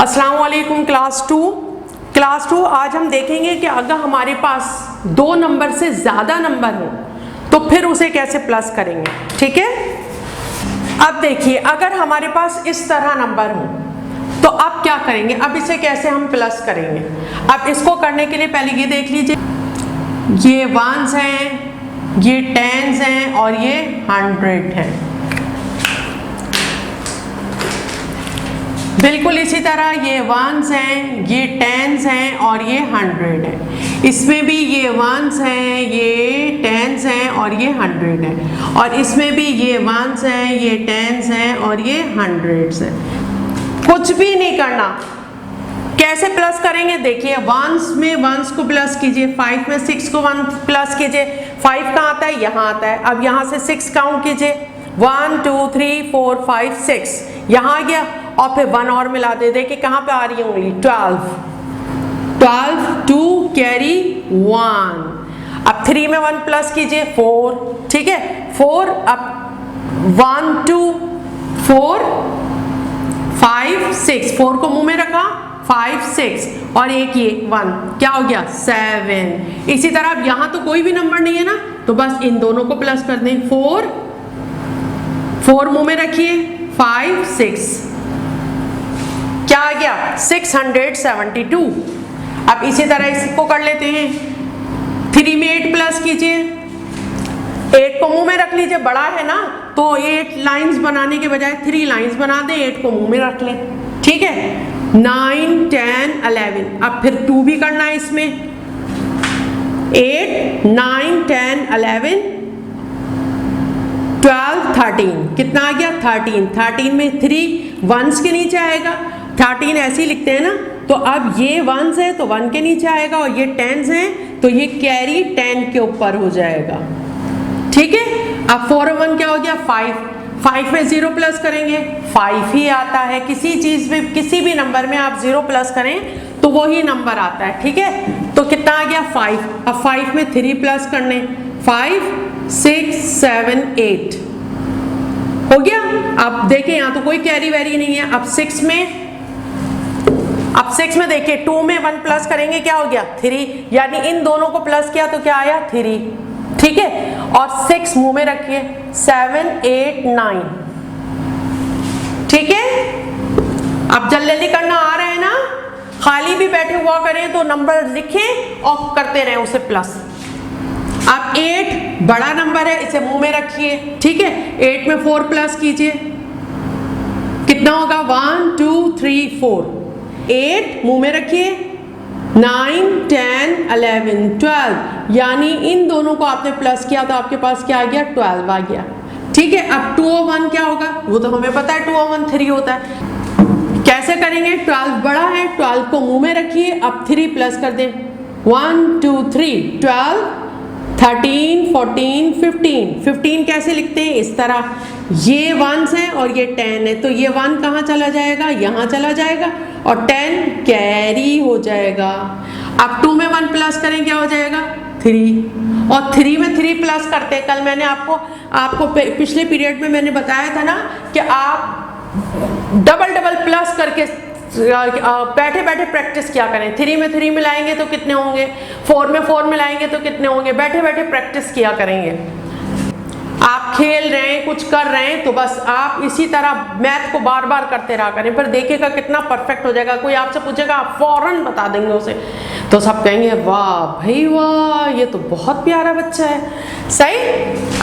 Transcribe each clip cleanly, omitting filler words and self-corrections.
अस्सलाम वालेकुम class to आज हम देखेंगे कि अगर हमारे पास दो नंबर से ज़्यादा नंबर हो तो फिर उसे कैसे प्लस करेंगे। ठीक है, अब देखिए अगर हमारे पास इस तरह नंबर हो तो अब क्या करेंगे, अब इसे कैसे हम प्लस करेंगे। अब इसको करने के लिए पहले ये देख लीजिए, ये वंस हैं, ये टेंस हैं और ये 100 हैं। बिल्कुल इसी तरह ये वंस हैं, ये टेंस हैं और ये 100 है। इसमें भी ये वंस हैं, ये टेंस हैं और ये 100 है। और इसमें भी ये वंस हैं, ये टेंस हैं और ये 100 हैं। कुछ भी नहीं करना। कैसे प्लस करेंगे, देखिए वंस में वंस को प्लस कीजिए, 5 में 6 को 1 प्लस कीजिए। 5 कहाँ आता है, यहाँ आता है। अब यहाँ से 6 काउंट कीजिए, 1 2 3 4 5 6 यहाँ आ गया। और फिर 1 और मिला दे, देखिए कहाँ पे आ रही है उंगली, 12 2 कैरी 1। अब 3 में 1 प्लस कीजिए 4, ठीक है 4। अब 1 2 4 5 6, 4 को मुंह में रखा, 5 6 और एक ये 1, क्या हो गया 7। इसी तरह अब यहाँ तो कोई भी नंबर नहीं है ना, तो बस इन दोनों को प्लस कर दें। 4 मुंह में रखिए, 5 6 क्या आ गया 672। अब इसी तरह इसको कर लेते हैं। 3 में 8 प्लस कीजिए, 8 को मुंह में रख लीजिए, बड़ा है ना तो 8 लाइंस बनाने के बजाय 3 लाइंस बना दें, 8 को मुंह में रख लें। ठीक है 9 10 11। अब फिर 2 भी करना है इसमें, 8 9 10 11 12 13 कितना आ गया 13। 13 में 3 वंस के नीचे आएगा, 13 ऐसे ही लिखते हैं ना, तो अब ये वंस है तो 1 के नीचे आएगा और ये टेंस है तो ये कैरी 10 के ऊपर हो जाएगा। ठीक है, अब 4 और 1 क्या हो गया 5 में 0 प्लस करेंगे, 5 ही आता है। किसी चीज में किसी भी नंबर में आप 0 प्लस करें तो वही नंबर आता है। ठीक है, तो कितना आ गया 5। अब 5 में 3 प्लस करने, 5 6 7 8 हो गया। अब देखिए यहाँ तो कोई कैरी वैरी नहीं है। अब 6 में देखिए 2 में 1 प्लस करेंगे, क्या हो गया 3, यानी इन दोनों को प्लस किया तो क्या आया 3। ठीक है, और 6 मुंह में रखिए, 7 8 9। ठीक है, अब जल्दी करना आ रहा है ना, खाली भी बैठे हुआ करें तो नंबर लिखें और करते रहें उसे प्लस। अब 8 बड़ा नंबर है, इसे मुंह में रखिए। ठीक है, 8 में 4 प्लस कीजिए, कितना होगा 1 2 3 4। 8 मुंह में रखिए, 9 10 11 12, यानी इन दोनों को आपने प्लस किया तो आपके पास क्या आ गया 12 आ गया। ठीक है, अब 2 और 1 क्या होगा, वो तो हमें पता है 2 और 1 3 होता है। कैसे करेंगे, 12 बड़ा है, 12 को मुंह में रखिए, अब 3 प्लस कर दें, 1 2 3 12 13 14 15 कैसे लिखते हैं, इस तरह। ये 1s है और ये 10 है, तो ये 1 कहाँ चला जाएगा, यहाँ चला जाएगा और 10 कैरी हो जाएगा। अब 2 में 1 प्लस करें, क्या हो जाएगा 3, और 3 में 3 प्लस करते हैं। कल मैंने आपको पिछले पीरियड में मैंने बताया था ना कि आप डबल प्लस करके बैठे बैठे प्रैक्टिस क्या करें। 3 में 3 मिलाएंगे तो कितने होंगे, 4 में 4 मिलाएंगे तो कितने होंगे, बैठे बैठे प्रैक्टिस किया करेंगे। आप खेल रहे हैं, कुछ कर रहे हैं, तो बस आप इसी तरह मैथ को बार बार करते रहा करें, फिर देखिएगा कितना परफेक्ट हो जाएगा। कोई आपसे पूछेगा आप फौरन बता देंगे उसे, तो सब कहेंगे वाह भाई वाह, ये तो बहुत प्यारा बच्चा है। सही।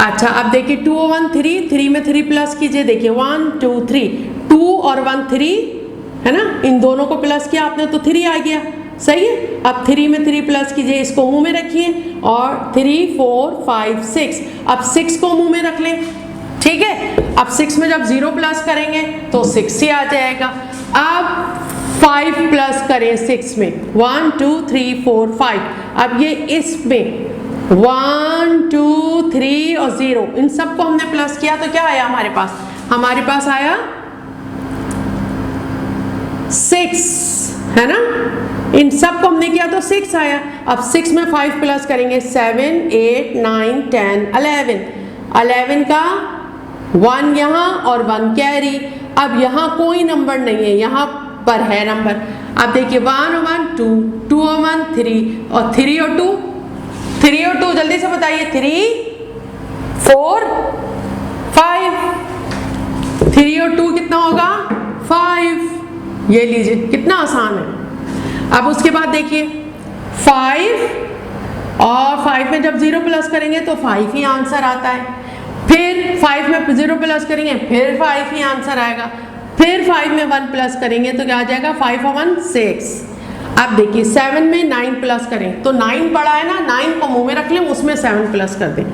अच्छा अब देखिए 2 और 1 3 में 3 प्लस कीजिए, देखिए 1 2 3 2 और 1 3 है ना, इन दोनों को प्लस किया आपने तो 3 आ गया। सही है, अब 3 में 3 प्लस कीजिए, इसको मुंह में रखिए और 3 4 5 6। अब 6 को मुंह में रख लें। ठीक है, अब 6 में जब 0 प्लस करेंगे तो 6 ही आ जाएगा। अब 5 प्लस करें 6 में, 1 2 3 4 5। अब ये इसमें 1 2 3 और 0, इन सबको हमने प्लस किया तो क्या आया हमारे पास आया 6, है ना। इन सब को हमने किया तो 6 आया। अब 6 में 5 प्लस करेंगे, 7 8 9 10 11। 11 का 1 यहाँ और 1 कैरी। अब यहाँ कोई नंबर नहीं है, यहाँ पर है नंबर। अब देखिए 1 और 1 2, 2 और 1 3 और 3 और 2, 3 और 2 जल्दी से बताइए 3 4 5, 3 और 2 कितना होगा 5। ये लीजिए कितना आसान है। अब उसके बाद देखिए 5 और 5 में जब 0 प्लस करेंगे तो 5 ही आंसर आता है। फिर 5 में 0 प्लस करेंगे फिर 5 ही आंसर आएगा। फिर 5 में 1 प्लस करेंगे तो क्या आ जाएगा 5 और 1 6। अब देखिए 7 में 9 प्लस करें तो 9 पड़ा है ना, 9 को मुंह में रख लें, उसमें 7 प्लस कर दें।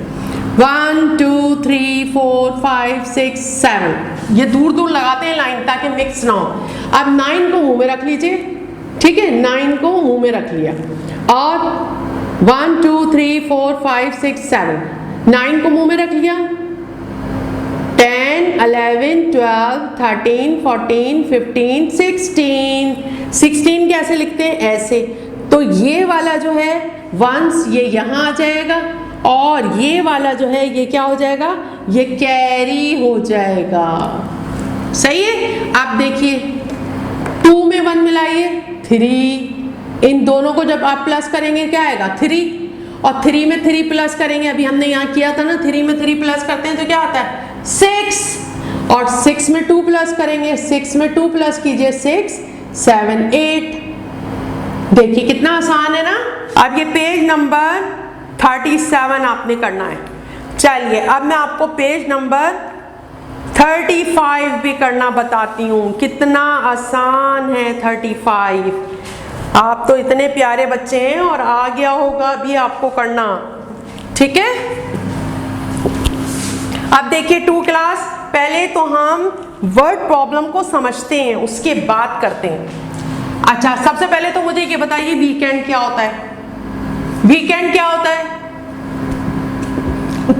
1 2 3 4 5 6 7, ये दूर दूर लगाते हैं लाइन ताकि मिक्स ना हो। अब 9 को मुंह में रख लीजिए, ठीक है, 9 को मुंह में रख लिया और 1 2 3 4 5 6 7, 9 को मुंह में रख लिया। 10 11 12 13 14 15 16 कैसे लिखते हैं ऐसे। तो ये वाला जो है वंस ये यहाँ आ जाएगा और ये वाला जो है ये क्या हो जाएगा, ये कैरी हो जाएगा। सही है। अब देखिए 2 में 1 मिलाइए 3, इन दोनों को जब आप प्लस करेंगे क्या आएगा 3 और 3 में 3 प्लस करेंगे, अभी हमने यहाँ किया था ना 3 में 3 प्लस करते हैं तो क्या आता है 6 और 6 में 2 प्लस करेंगे, 6 में 2 प्लस कीजिए 6 7 8। देखिए कितना आसान है ना। अब ये पेज नंबर 37 आपने करना है। चलिए अब मैं आपको पेज नंबर 35 भी करना बताती हूँ, कितना आसान है 35। आप तो इतने प्यारे बच्चे हैं और आ गया होगा अभी आपको करना, ठीक है। अब देखिए 2 क्लास, पहले तो हम वर्ड प्रॉब्लम को समझते हैं उसके बाद करते हैं। अच्छा सबसे पहले तो मुझे ये बताइए वीकेंड क्या होता है। वीकेंड क्या होता है,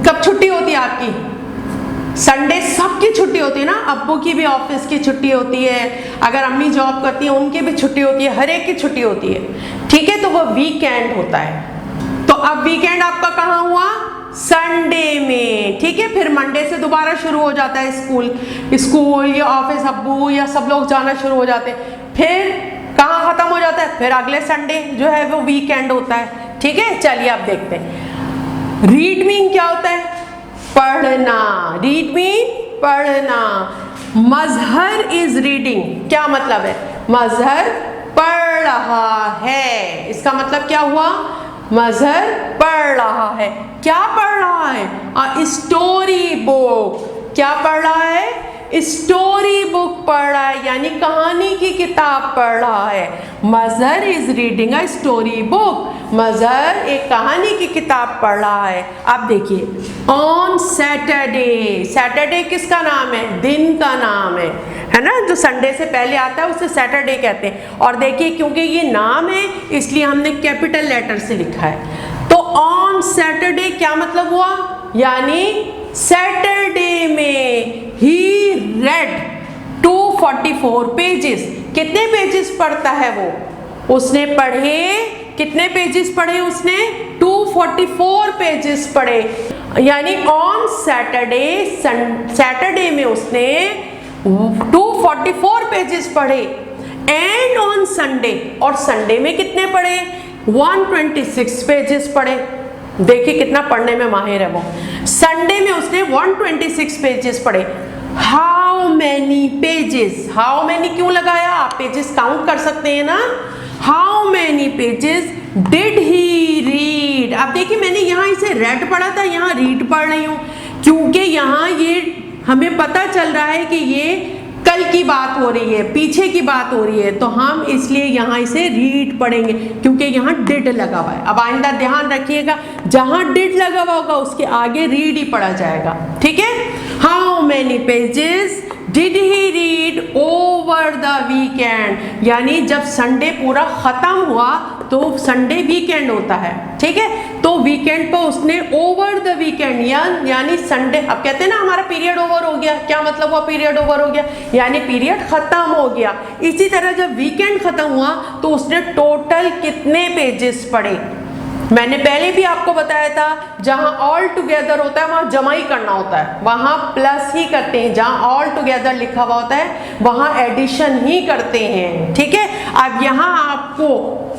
कब छुट्टी होती है आपकी? संडे सबकी छुट्टी होती है ना, अब्बू की भी ऑफिस की छुट्टी होती है, अगर अम्मी जॉब करती है उनकी भी छुट्टी होती है, हर एक की छुट्टी होती है, ठीक है। तो वो वीकेंड होता है। तो अब वीकेंड आपका कहाँ हुआ, संडे में, ठीक है। फिर मंडे से दोबारा शुरू हो जाता है स्कूल या ऑफिस, अब्बू या सब लोग जाना शुरू हो जाते हैं। फिर कहाँ खत्म हो जाता है, फिर अगले संडे जो है वो वीकेंड होता है, ठीक है। चलिए अब देखते हैं रीड मीन क्या होता है, पढ़ना। रीड मीन पढ़ना। मजहर इज रीडिंग, क्या मतलब है, मजहर पढ़ रहा है, इसका मतलब क्या हुआ, मजहर पढ़ रहा है। क्या पढ़ रहा है, स्टोरी बुक। क्या पढ़ रहा है, स्टोरी बुक पढ़ रहा है, यानी कहानी की किताब पढ़ रहा है। Mazhar is reading a story book, Mazhar एक कहानी की किताब पढ़ रहा है। अब देखिए ऑन सैटरडे, सैटरडे किसका नाम है, दिन का नाम है ना, जो संडे से पहले आता है उसे सैटरडे कहते हैं। और देखिए क्योंकि ये नाम है इसलिए हमने कैपिटल लेटर से लिखा है। तो ऑन सैटरडे क्या मतलब हुआ, यानी सैटरडे में ही रेड 244 पेजेस। कितने पेजेस पढ़ता है वो, उसने पढ़े, कितने पेजेस पढ़े उसने, 244 पेजेस पढ़े। यानी ऑन सैटरडे, सैटरडे में उसने 244 पेजेस पढ़े। एंड ऑन संडे, और संडे में कितने पढ़े, 126 पेजेस पढ़े। देखिए कितना पढ़ने में माहिर है वो। संडे में उसने 126 पेजेस पढ़े। How many pages, how many क्यों लगाया, आप पेजेस काउंट कर सकते हैं ना। How many pages did he read. अब देखिए मैंने यहाँ इसे रेड पढ़ा था, यहाँ रीड पढ़ रही हूँ, क्योंकि यहाँ ये हमें पता चल रहा है कि ये कल की बात हो रही है, पीछे की बात हो रही है, तो हम इसलिए यहाँ इसे रीड पढ़ेंगे क्योंकि यहाँ डिड लगा हुआ है। अब आइंदा ध्यान रखिएगा, जहाँ डिड लगा हुआ होगा उसके आगे रीड ही पढ़ा जाएगा, ठीक है। How many pages did he read over the weekend, यानी जब संडे पूरा खत्म हुआ तो संडे वीकेंड होता है, ठीक है। तो वीकेंड पर उसने ओवर द वीकेंड यानी संडे, अब कहते हैं ना हमारा पीरियड ओवर हो गया, क्या मतलब हुआ पीरियड ओवर हो गया, यानी पीरियड खत्म हो गया। इसी तरह जब वीकेंड खत्म हुआ तो उसने टोटल कितने पेजेस पढ़े, मैंने पहले भी आपको बताया था, जहां ऑल टुगेदर होता है वहां जमा ही करना होता है, वहां प्लस ही करते हैं। जहां ऑल टुगेदर लिखा हुआ होता है वहां एडिशन ही करते हैं, ठीक है। अब यहां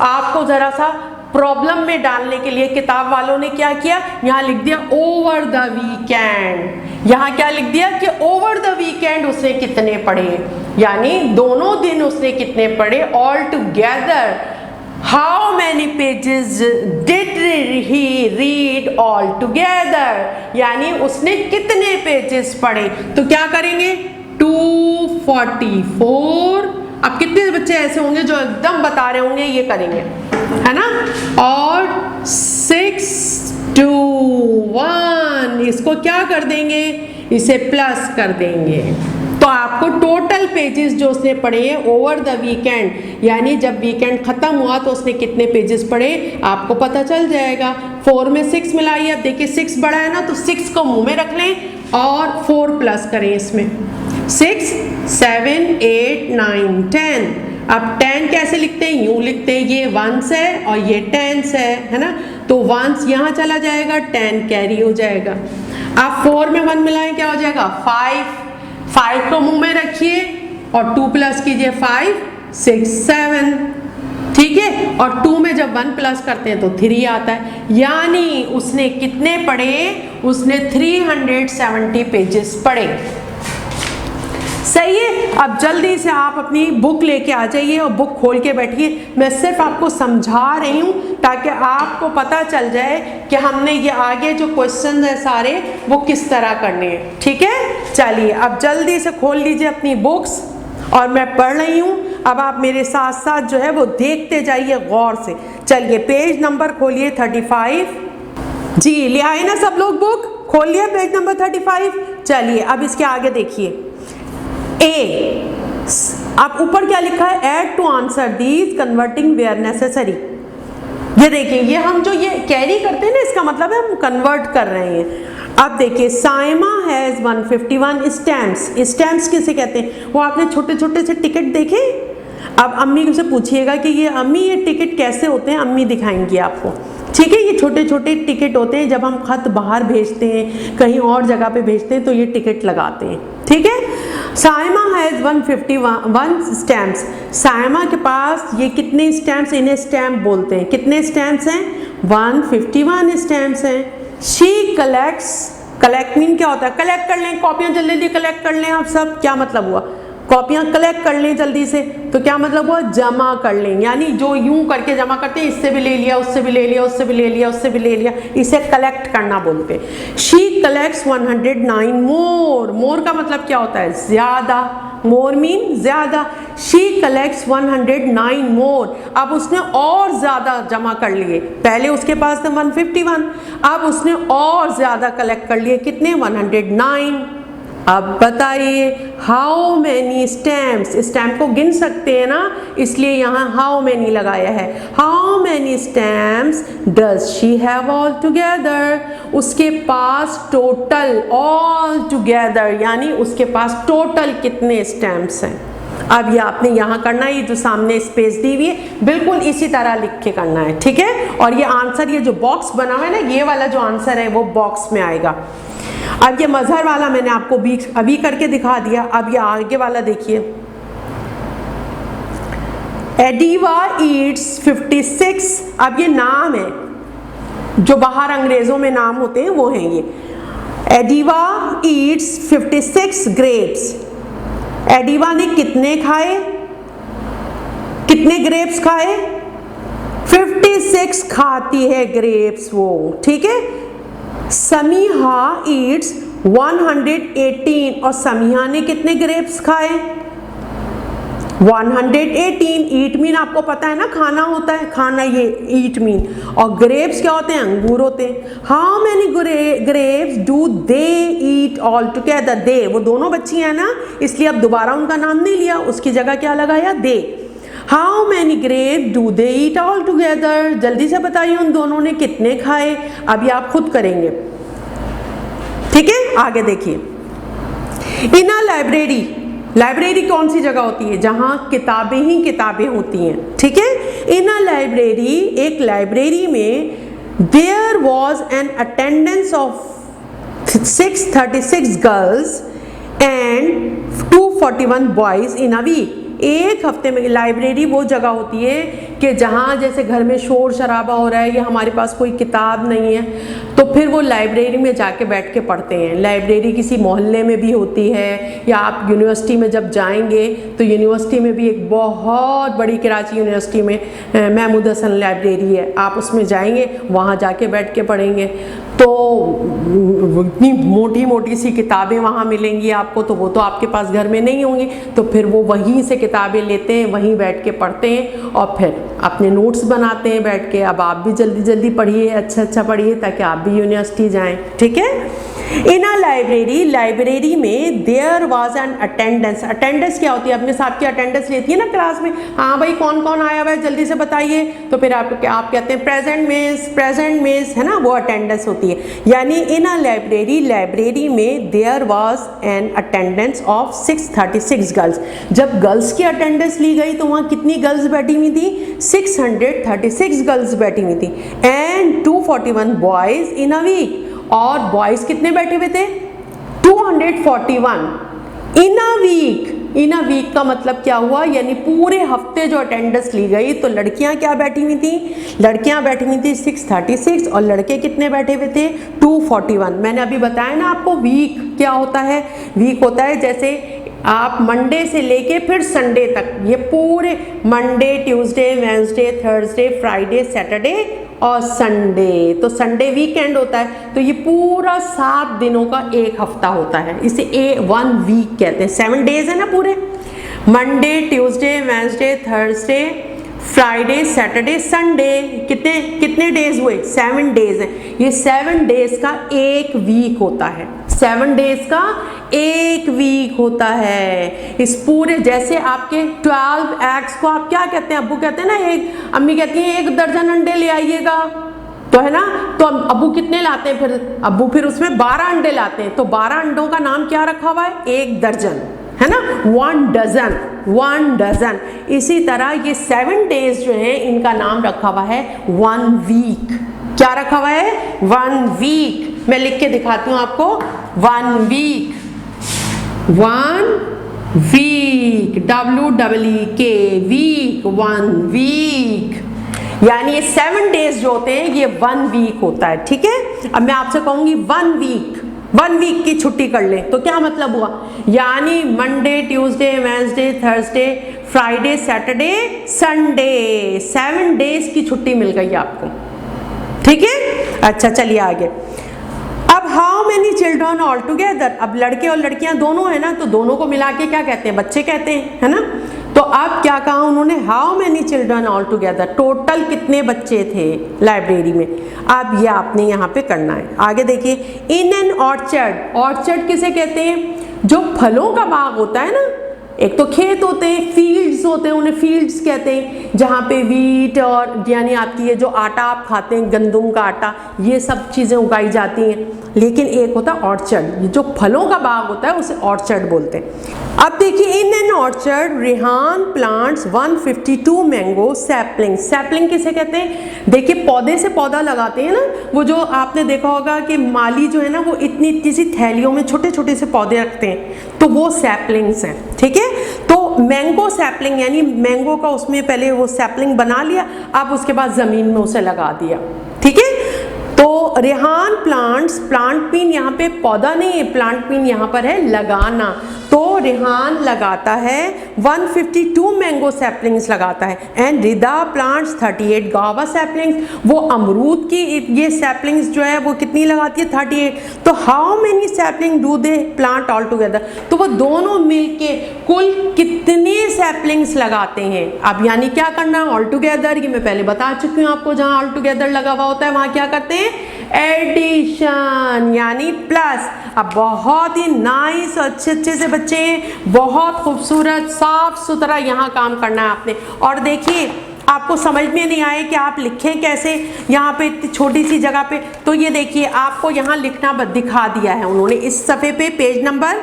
आपको जरा सा प्रॉब्लम में डालने के लिए किताब वालों ने क्या किया, यहाँ लिख दिया ओवर द वीकेंड। यहाँ क्या लिख दिया कि ओवर द वीकेंड उसने कितने पढ़े, यानी दोनों दिन उसने कितने पढ़े। All together how many pages did he read all together, यानी उसने कितने पेजेस पढ़े। तो क्या करेंगे 244। अब कितने बच्चे ऐसे होंगे जो एकदम बता रहे होंगे ये करेंगे, है ना। और 6 2 1 इसको क्या कर देंगे, इसे प्लस कर देंगे। तो आपको टोटल पेजेस जो उसने पढ़े हैं ओवर द वीकेंड, यानी जब वीकेंड खत्म हुआ तो उसने कितने पेजेस पढ़े आपको पता चल जाएगा। 4 में 6 मिलाइए, अब देखिए 6 बड़ा है ना, तो 6 को मुंह में रख लें और 4 प्लस करें इसमें। 6 7 8 9 10। अब 10 कैसे लिखते हैं, यूं लिखते हैं, ये 1s है और ये 10s है ना। तो 1s यहाँ चला जाएगा, 10 कैरी हो जाएगा। अब 4 में 1 मिलाएं, क्या हो जाएगा 5 को मुंह में रखिए और 2 प्लस कीजिए 5 6 7, ठीक है। और 2 में जब 1 प्लस करते हैं तो 3 आता है, यानी उसने कितने पढ़े, उसने 370 पेजेस पढ़े। सही है। अब जल्दी से आप अपनी बुक लेके आ जाइए और बुक खोल के बैठिए। मैं सिर्फ आपको समझा रही हूँ ताकि आपको पता चल जाए कि हमने ये आगे जो क्वेश्चन है सारे वो किस तरह करने हैं, ठीक है। चलिए अब जल्दी से खोल लीजिए अपनी बुक्स और मैं पढ़ रही हूँ, अब आप मेरे साथ साथ जो है वो देखते जाइए गौर से। चलिए पेज नंबर खोलिए 35। जी ले आए ना सब लोग, बुक खोल लिया पेज नंबर 35। चलिए अब इसके आगे देखिए ए। अब ऊपर क्या लिखा है, add to answer these converting where necessary. ये देखिए, ये हम जो ये कैरी करते हैं ना, इसका मतलब है हम कन्वर्ट कर रहे हैं। अब देखिए साइमा हैज 151 स्टैम्प्स। स्टैम्प्स किसे कहते हैं, वो आपने छोटे छोटे से टिकट देखे। अब अम्मी से पूछिएगा कि ये अम्मी ये टिकट कैसे होते हैं, अम्मी दिखाएंगी आपको, ठीक है। ये छोटे छोटे टिकट होते हैं, जब हम खत बाहर भेजते हैं कहीं और जगह पे भेजते हैं तो ये टिकट लगाते हैं, ठीक है। Saima has 151 stamps. साइमा के पास ये कितने स्टैम्प्स, इन्हें स्टैम्प बोलते हैं। कितने स्टैम्प्स हैं, 151 स्टैम्प्स हैं। शी कलेक्ट्स, कलेक्ट मीन क्या होता है, कलेक्ट कर लें, कॉपियां जल्दी जल्दी कलेक्ट कर लें। आप सब क्या मतलब हुआ, कॉपियां कलेक्ट कर लें जल्दी से, तो क्या मतलब हुआ, जमा कर लें। यानी जो यूं करके जमा करते हैं, इससे भी ले लिया, उससे भी ले लिया, उससे भी ले लिया, उससे भी ले लिया, इसे कलेक्ट करना बोलते हैं। शी कलेक्ट्स 109 मोर। मोर का मतलब क्या होता है, ज्यादा। मोर मीन ज्यादा। शी कलेक्ट्स 109 मोर। अब उसने और ज्यादा जमा कर लिए, पहले उसके पास थे 151, अब उसने और ज्यादा कलेक्ट कर लिए, कितने 109। अब बताइए हाउ मैनी स्टैम्प्स, स्टैम्प को गिन सकते हैं ना, इसलिए यहाँ हाउ मैनी लगाया है। How many stamps does she have all together. उसके पास टोटल, ऑल टुगेदर यानी उसके पास टोटल कितने स्टैम्प्स हैं। अब ये आपने यहाँ करना है, ये जो सामने स्पेस दी हुई है बिल्कुल इसी तरह लिख के करना है, ठीक है। और ये आंसर, ये जो बॉक्स बना हुआ है ना, ये वाला जो आंसर है वो बॉक्स में आएगा। अब ये मजहर वाला मैंने आपको अभी करके दिखा दिया। अब ये आगे वाला देखिए, एडिवा ईट्स 56। अब ये नाम है, जो बाहर अंग्रेजों में नाम होते हैं वो हैं ये। एडिवा ईट्स 56 ग्रेप्स। एडिवा ने कितने खाए, कितने ग्रेप्स खाए, 56 खाती है ग्रेप्स वो, ठीक है। समीहा ईट्स 118 और समीहा ने कितने ग्रेप्स खाए, 118। ईट मीन आपको पता है ना, खाना होता है, खाना ये ईट मीन। और ग्रेप्स क्या होते हैं, अंगूर होते हैं। How many grapes do they eat all together. They वो दोनों बच्ची हैं ना, इसलिए अब दोबारा उनका नाम नहीं लिया, उसकी जगह क्या लगाया, दे। How many grapes do they eat all together. जल्दी से बताइए उन दोनों ने कितने खाए। अभी आप खुद करेंगे, ठीक है। आगे देखिए, इन अ लाइब्रेरी। लाइब्रेरी कौन सी जगह होती है, जहां किताबें ही किताबें होती हैं, ठीक है। इन अ लाइब्रेरी, एक लाइब्रेरी में there was an attendance of 636 girls and 241 boys in a week. एक हफ्ते में लाइब्रेरी वो जगह होती है कि जहाँ जैसे घर में शोर शराबा हो रहा है या हमारे पास कोई किताब नहीं है तो फिर वो लाइब्रेरी में जाके बैठ के पढ़ते हैं। लाइब्रेरी किसी मोहल्ले में भी होती है या आप यूनिवर्सिटी में जब जाएंगे तो यूनिवर्सिटी में भी एक बहुत बड़ी कराची यूनिवर्सिटी में महमूद हसन लाइब्रेरी है, आप उसमें जाएंगे वहाँ जाके बैठ के पढ़ेंगे तो इतनी मोटी मोटी सी किताबें वहाँ मिलेंगी आपको, तो वो तो आपके पास घर में नहीं होंगी, तो फिर वो वहीं से किताबें लेते हैं, वहीं बैठ के पढ़ते हैं और फिर अपने नोट्स बनाते हैं बैठ के। अब आप भी जल्दी जल्दी पढ़िए, अच्छा पढ़िए ताकि आप भी यूनिवर्सिटी जाएं, ठीक है। इन अ लाइब्रेरी में there was an attendance. Attendance क्या होती है? अपने साथ की अटेंडेंस लेती है ना क्लास में, हाँ भाई कौन कौन आया हुआ है जल्दी से बताइए, तो फिर आप कहते हैं प्रेजेंट मिस, है ना, वो अटेंडेंस होती है। यानी इन अ लाइब्रेरी में there was an attendance of 636 girls. जब गर्ल्स की अटेंडेंस ली गई तो वहाँ कितनी गर्ल्स बैठी हुई थी? 636 गर्ल्स बैठी हुई थी and 241 boys in a week. और बॉयज कितने बैठे हुए थे? 241 इन a week. In a week का मतलब क्या हुआ? यानी पूरे हफ्ते जो अटेंडेंस ली गई तो लड़कियां क्या बैठी हुई थी? लड़कियां बैठी हुई थी 636 और लड़के कितने बैठे हुए थे? 241। मैंने अभी बताया ना आपको वीक क्या होता है। वीक होता है जैसे आप मंडे से लेके फिर संडे तक, ये पूरे Monday Tuesday Wednesday Thursday Friday Saturday और संडे, तो संडे वीकेंड होता है, तो ये पूरा 7 दिनों का एक हफ्ता होता है, इसे 1 वीक कहते हैं। 7 डेज है ना पूरे, Monday Tuesday Wednesday Thursday Friday Saturday Sunday, कितने डेज हुए? 7 डेज हैं। ये 7 डेज का एक वीक होता है, 7 डेज का एक वीक होता है। इस पूरे जैसे आपके 12 एग्स को आप क्या कहते हैं? अब्बू कहते हैं ना, एक अम्मी कहती हैं 1 दर्जन अंडे ले आइएगा, तो है ना, तो अब्बू कितने लाते हैं? फिर अब्बू फिर उसमें 12 अंडे लाते हैं, तो 12 अंडों का नाम क्या रखा हुआ है? 1 दर्जन, है ना, 1 डजन। इसी तरह ये 7 डेज जो है इनका नाम रखा हुआ है 1 वीक। क्या रखा हुआ है? 1 वीक। मैं लिख के दिखाती हूँ आपको। 1 week, 1 week, WEEK week, 1 week. यानी ये 7 डेज जो होते हैं ये 1 वीक होता है, ठीक है। अब मैं आपसे कहूंगी 1 वीक की छुट्टी कर लें तो क्या मतलब हुआ? यानी Monday Tuesday Wednesday Thursday Friday Saturday Sunday, 7 days की छुट्टी मिल गई आपको, ठीक है। अच्छा चलिए आगे। अब how many children all together, अब लड़के और लड़कियां दोनों है ना, तो दोनों को मिला के क्या कहते हैं? बच्चे कहते हैं, है ना। तो अब क्या कहा उन्होंने? How many children all together, total कितने बच्चे थे लाइब्रेरी में। अब ये आपने यहाँ पे करना है। आगे देखिए, इन एन ऑर्चर्ड, ऑर्चर्ड किसे कहते हैं? जो फलों का बाग होता है ना, एक तो खेत होते हैं, फील्ड्स होते हैं, उन्हें फील्ड्स कहते हैं, जहाँ पे वीट और यानी आपकी ये जो आटा आप खाते हैं, गंदुम का आटा, ये सब चीज़ें उगाई जाती हैं। लेकिन एक होता है ऑर्चर्ड, जो फलों का बाग होता है उसे ऑर्चर्ड बोलते हैं। अब देखिए, in an orchard Rehan plants 152 mango sapling. Sapling किसे कहते हैं? देखिए पौधे से पौधा लगाते हैं ना, वो जो आपने देखा होगा कि माली जो है ना वो इतनी इतनी सी थैलियों में छोटे छोटे से पौधे रखते हैं, तो वो सैपलिंग्स हैं, ठीक है। तो मैंगो सैपलिंग यानी मैंगो का उसमें पहले वो सैपलिंग बना लिया, अब उसके बाद ज़मीन में उसे लगा दिया, ठीक है। तो रेहान प्लांट्स, प्लांट मीन यहाँ पे पौधा नहीं है, प्लांट मीन यहाँ पर है लगाना। तो रेहान लगाता है 152 मैंगो सैपलिंग्स लगाता है एंड रिदा प्लांट्स 38 गावा सैपलिंग्स। वो अमरूद की ये सैपलिंग्स जो है वो कितनी लगाती है? 38। तो how many sapling do they plant all together, तो वो दोनों मिलके कुल कितने सैपलिंग्स लगाते हैं। अब यानी क्या करना है? ऑल टुगेदर, ये मैं पहले बता चुकी हूँ आपको, जहाँ ऑल टुगेदर लगा हुआ होता है वहाँ क्या करते हैं? एडिशन यानी प्लस। अब बहुत ही नाइस अच्छे से बच्चे हैं, बहुत खूबसूरत साफ सुथरा यहाँ काम करना है आपने। और देखिए आपको समझ में नहीं आए कि आप लिखें कैसे यहाँ पे इतनी छोटी सी जगह पे, तो ये देखिए आपको यहाँ लिखना दिखा दिया है उन्होंने इस सफ़े पे, पेज नंबर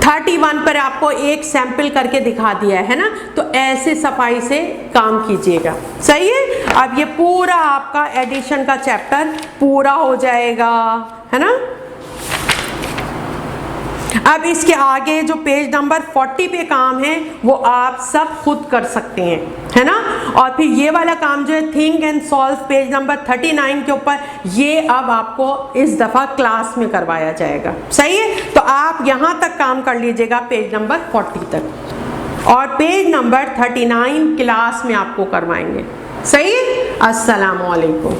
31 पर आपको एक सैंपल करके दिखा दिया है ना। तो ऐसे सफाई से काम कीजिएगा, सही है। अब ये पूरा आपका एडिशन का चैप्टर पूरा हो जाएगा, है ना। अब इसके आगे जो पेज नंबर 40 पे काम है वो आप सब खुद कर सकते हैं, है ना। और फिर ये वाला काम जो है think and solve page number 39 के ऊपर, ये अब आपको इस दफ़ा क्लास में करवाया जाएगा, सही है। तो आप यहाँ तक काम कर लीजिएगा पेज नंबर 40 तक, और पेज नंबर 39 क्लास में आपको करवाएंगे, सही है। अस्सलाम वालेकुम।